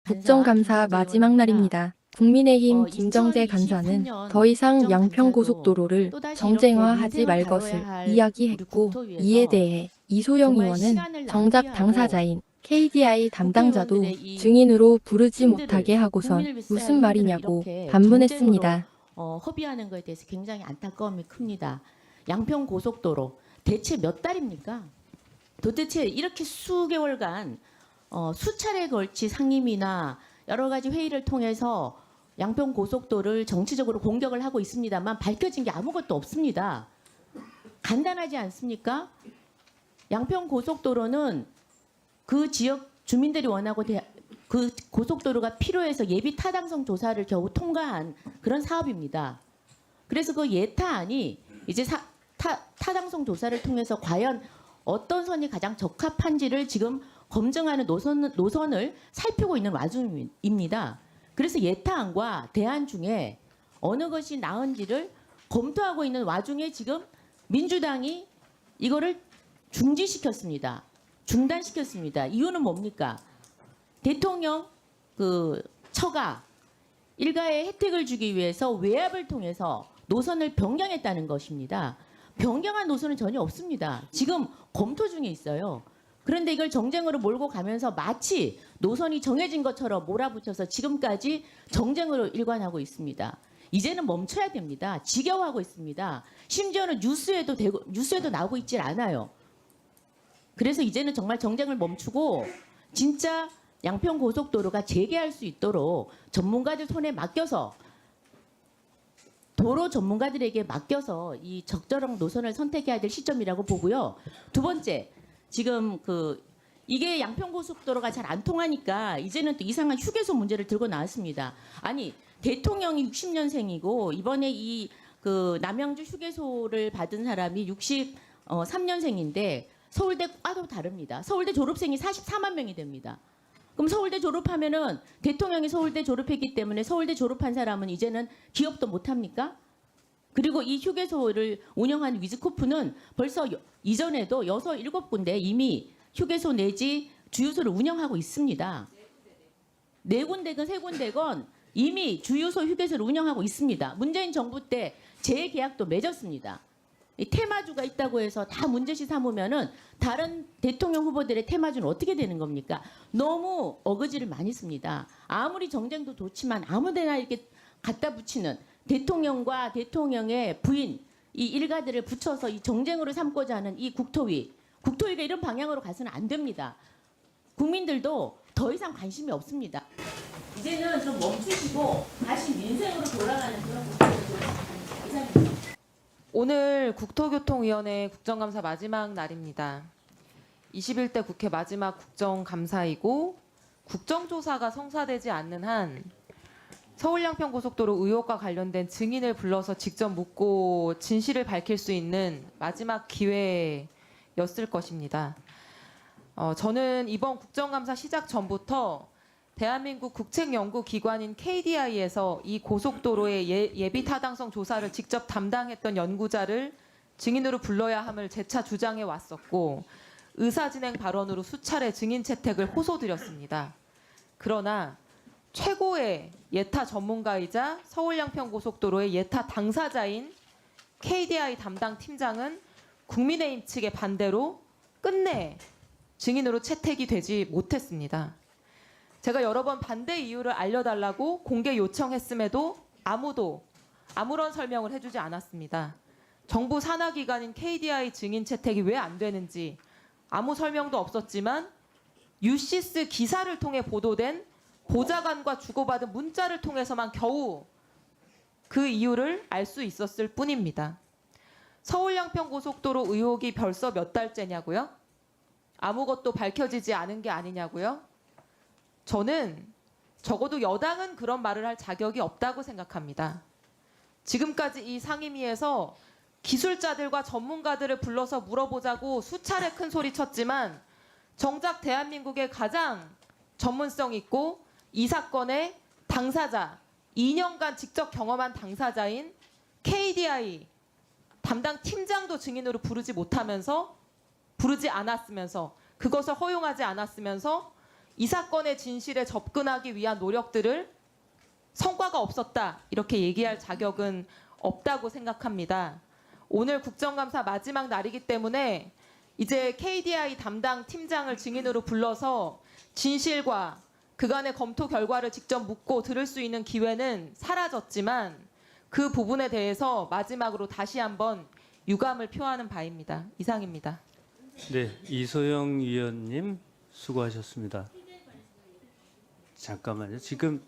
국정감사 마지막 날입니다. 국민의힘 김정재 간사는 더 이상 양평고속도로를 정쟁화하지 말 것을 이야기했고, 이에 대해 이소영 의원은 정작 당사자인 KDI 담당자도 증인으로 부르지 못하게 하고선 무슨 말이냐고 반문했습니다. 허비하는 것에 대해서 굉장히 안타까움이 큽니다. 양평고속도로 대체 몇 달입니까? 도대체 이렇게 수개월간 수차례에 걸치 상임이나 여러 가지 회의를 통해서 양평고속도로를 정치적으로 공격을 하고 있습니다만 밝혀진 게 아무것도 없습니다. 간단하지 않습니까? 양평고속도로는 그 지역 주민들이 원하고 그 고속도로가 필요해서 예비 타당성 조사를 겨우 통과한 그런 사업입니다. 그래서 그 예타안이 이제 타당성 조사를 통해서 과연 어떤 선이 가장 적합한지를 지금 검증하는 노선을 살피고 있는 와중입니다. 그래서 예타안과 대안 중에 어느 것이 나은지를 검토하고 있는 와중에 지금 민주당이 이거를 중지시켰습니다. 중단시켰습니다. 이유는 뭡니까? 대통령 처가 일가의 혜택을 주기 위해서 외압을 통해서 노선을 변경했다는 것입니다. 변경한 노선은 전혀 없습니다. 지금 검토 중에 있어요. 그런데 이걸 정쟁으로 몰고 가면서 마치 노선이 정해진 것처럼 몰아붙여서 지금까지 정쟁으로 일관하고 있습니다. 이제는 멈춰야 됩니다. 지겨워하고 있습니다. 심지어는 뉴스에도 나오고 있질 않아요. 그래서 이제는 정말 정쟁을 멈추고 진짜 양평고속도로가 재개할 수 있도록 전문가들 손에 맡겨서 도로 전문가들에게 맡겨서 이 적절한 노선을 선택해야 될 시점이라고 보고요. 두 번째, 지금 이게 양평고속도로가 잘 안 통하니까 이제는 또 이상한 휴게소 문제를 들고 나왔습니다. 아니 대통령이 60년생이고 이번에 남양주 휴게소를 받은 사람이 63년생인데 서울대과도 다릅니다. 서울대 졸업생이 44만 명이 됩니다. 그럼 서울대 졸업하면은 대통령이 서울대 졸업했기 때문에 서울대 졸업한 사람은 이제는 기업도 못합니까? 그리고 이 휴게소를 운영한 위즈코프는 벌써 이전에도 6, 7군데 이미 휴게소 내지 주유소를 운영하고 있습니다. 4군데건 3군데건 이미 주유소 휴게소를 운영하고 있습니다. 문재인 정부 때 재계약도 맺었습니다. 이 테마주가 있다고 해서 다 문제시 삼으면은 다른 대통령 후보들의 테마주는 어떻게 되는 겁니까? 너무 어거지를 많이 씁니다. 아무리 정쟁도 좋지만 아무데나 이렇게 갖다 붙이는 대통령과 대통령의 부인 이 일가들을 붙여서 이 정쟁으로 삼고자 하는 이 국토위가 이런 방향으로 가서는 안 됩니다. 국민들도 더 이상 관심이 없습니다. 이제는 좀 멈추시고 다시 민생으로 돌아가는 그런 이상입니다. 오늘 국토교통위원회 국정감사 마지막 날입니다. 21대 국회 마지막 국정감사이고 국정조사가 성사되지 않는 한 서울 양평고속도로 의혹과 관련된 증인을 불러서 직접 묻고 진실을 밝힐 수 있는 마지막 기회였을 것입니다. 저는 이번 국정감사 시작 전부터 대한민국 국책연구기관인 KDI에서 이 고속도로의 예비 타당성 조사를 직접 담당했던 연구자를 증인으로 불러야 함을 재차 주장해 왔었고 의사진행 발언으로 수차례 증인 채택을 호소드렸습니다. 그러나 최고의 예타 전문가이자 서울 양평고속도로의 예타 당사자인 KDI 담당 팀장은 국민의힘 측의 반대로 끝내 증인으로 채택이 되지 못했습니다. 제가 여러 번 반대 이유를 알려달라고 공개 요청했음에도 아무도 아무런 설명을 해주지 않았습니다. 정부 산하기관인 KDI 증인 채택이 왜 안 되는지 아무 설명도 없었지만 유시스 기사를 통해 보도된 보좌관과 주고받은 문자를 통해서만 겨우 그 이유를 알 수 있었을 뿐입니다. 서울 양평고속도로 의혹이 벌써 몇 달째냐고요? 아무것도 밝혀지지 않은 게 아니냐고요? 저는 적어도 여당은 그런 말을 할 자격이 없다고 생각합니다. 지금까지 이 상임위에서 기술자들과 전문가들을 불러서 물어보자고 수차례 큰 소리 쳤지만 정작 대한민국의 가장 전문성 있고 이 사건의 당사자, 2년간 직접 경험한 당사자인 KDI 담당 팀장도 증인으로 부르지 않았으면서 그것을 허용하지 않았으면서 이 사건의 진실에 접근하기 위한 노력들을 성과가 없었다 이렇게 얘기할 자격은 없다고 생각합니다. 오늘 국정감사 마지막 날이기 때문에 이제 KDI 담당 팀장을 증인으로 불러서 진실과 그간의 검토 결과를 직접 묻고 들을 수 있는 기회는 사라졌지만 그 부분에 대해서 마지막으로 다시 한번 유감을 표하는 바입니다. 이상입니다. 네, 이소영 위원님 수고하셨습니다. 잠깐만요. 지금